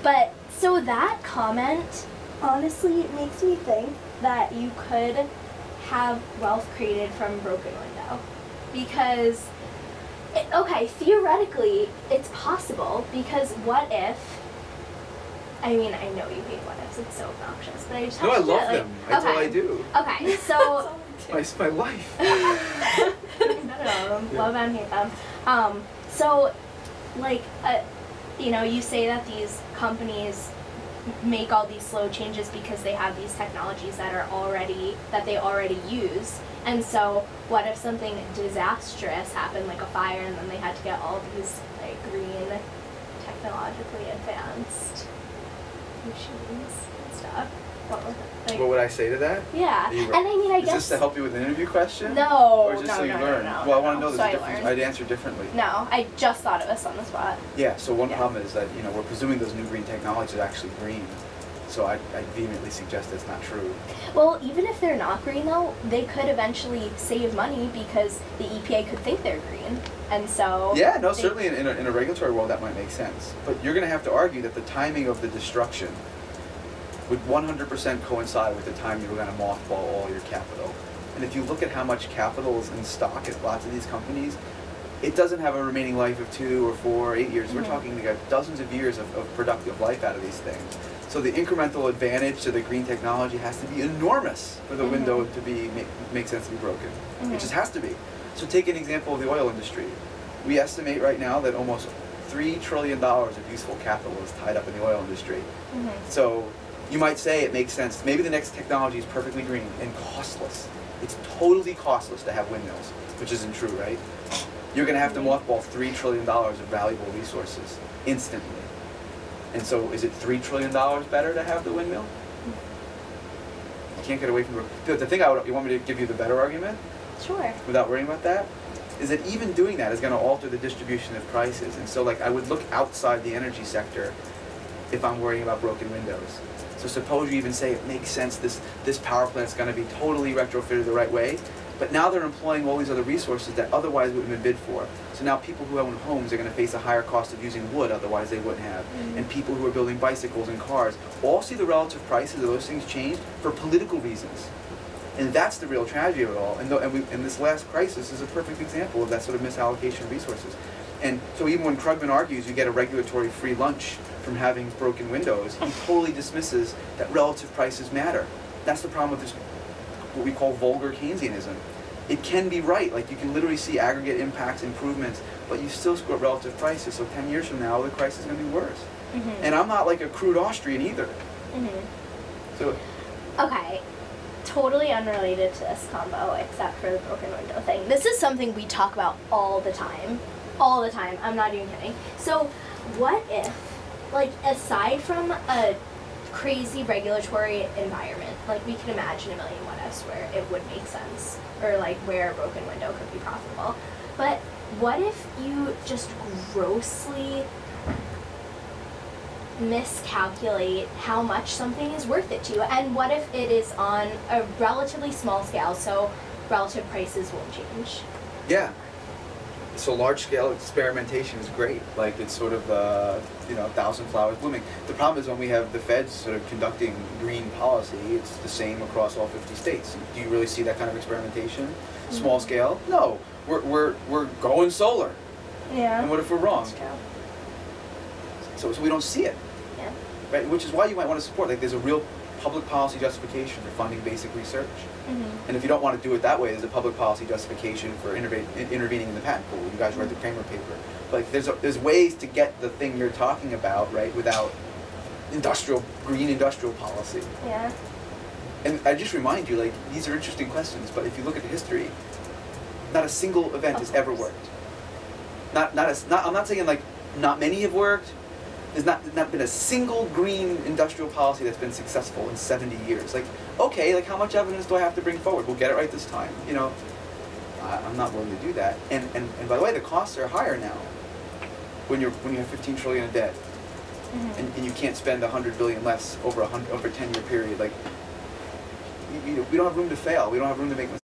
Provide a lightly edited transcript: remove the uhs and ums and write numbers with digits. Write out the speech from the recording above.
But, so that comment honestly makes me think that you could have wealth created from broken window. Because, okay, theoretically, it's possible, because what if, I mean, I know you hate what ifs, it's so obnoxious, but I just have No, I to love them. That's all I do. Okay, so... It's my life. I don't know, love and hate them. So, like, you know, you say that these companies make all these slow changes because they have these technologies that they already use. And so, what if something disastrous happened, like a fire, and then they had to get all these like green, technologically advanced machines and stuff? What would I say to that? Yeah, and I mean, I guess... Is this to help you with an interview question? No, or just so you learn? Well, I want to know the difference. I'd answer differently. No, I just thought of this on the spot. Yeah, so one problem is that, you know, we're presuming those new green technologies are actually green. So I vehemently suggest that's not true. Well, even if they're not green, though, they could eventually save money because the EPA could think they're green, and so... Yeah, no, certainly in a regulatory world that might make sense. But you're going to have to argue that the timing of the destruction would 100% coincide with the time you were going to mothball all your capital. And if you look at how much capital is in stock at lots of these companies, it doesn't have a remaining life of 2 or 4 or 8 years. Mm-hmm. We're talking like dozens of years of productive life out of these things. So the incremental advantage to the green technology has to be enormous for the window to be make sense to be broken. It just has to be. So take an example of the oil industry. We estimate right now that almost $3 trillion of useful capital is tied up in the oil industry. So you might say it makes sense. Maybe the next technology is perfectly green and costless. It's totally costless to have windmills, which isn't true, right? You're going to have to mothball $3 trillion of valuable resources instantly. And so is it $3 trillion better to have the windmill? You can't get away from the thing you want me to give you the better argument? Sure. Without worrying about that? Is that even doing that is going to alter the distribution of prices. And so like I would look outside the energy sector if I'm worrying about broken windows. So suppose you even say it makes sense, this power plant's going to be totally retrofitted the right way, but now they're employing all these other resources that otherwise wouldn't have been bid for. So now people who own homes are going to face a higher cost of using wood otherwise they wouldn't have. And people who are building bicycles and cars all see the relative prices of those things change for political reasons. And that's the real tragedy of it all. And this last crisis is a perfect example of that sort of misallocation of resources. And so even when Krugman argues you get a regulatory free lunch from having broken windows, he totally dismisses that relative prices matter. That's the problem with this, what we call vulgar Keynesianism. It can be right, like you can literally see aggregate impacts, improvements, but you still score relative prices. So 10 years from now, the crisis is going to be worse. And I'm not like a crude Austrian either. So, okay, totally unrelated to this combo, except for the broken window thing. This is something we talk about all the time. All the time. I'm not even kidding. So, what if, like, aside from a crazy regulatory environment, like we can imagine a million what ifs where it would make sense, or like where a broken window could be profitable, but what if you just grossly miscalculate how much something is worth it to you, and what if it is on a relatively small scale, so relative prices won't change? Yeah. So large-scale experimentation is great. Like it's sort of, you know, 1,000 flowers blooming. The problem is when we have the feds sort of conducting green policy, it's the same across all 50 states. Do you really see that kind of experimentation? Small scale? No. We're going solar. Yeah. And what if we're wrong? That's true. So we don't see it. Yeah. Right? Which is why you might want to support. Like there's a real public policy justification for funding basic research. And if you don't want to do it that way, there's a public policy justification for intervening in the patent pool. You guys read the Kramer paper. But there's ways to get the thing you're talking about, right, without green industrial policy. Yeah. And I just remind you, like, these are interesting questions, but if you look at the history, not a single event has ever worked. I'm not saying like not many have worked. There's not been a single green industrial policy that's been successful in 70 years. Like, okay, like how much evidence do I have to bring forward? We'll get it right this time. You know, I'm not willing to do that. And by the way, the costs are higher now. When you have 15 trillion of debt, and you can't spend 100 billion less over a 10-year period. Like, we don't have room to fail. We don't have room to make mistakes.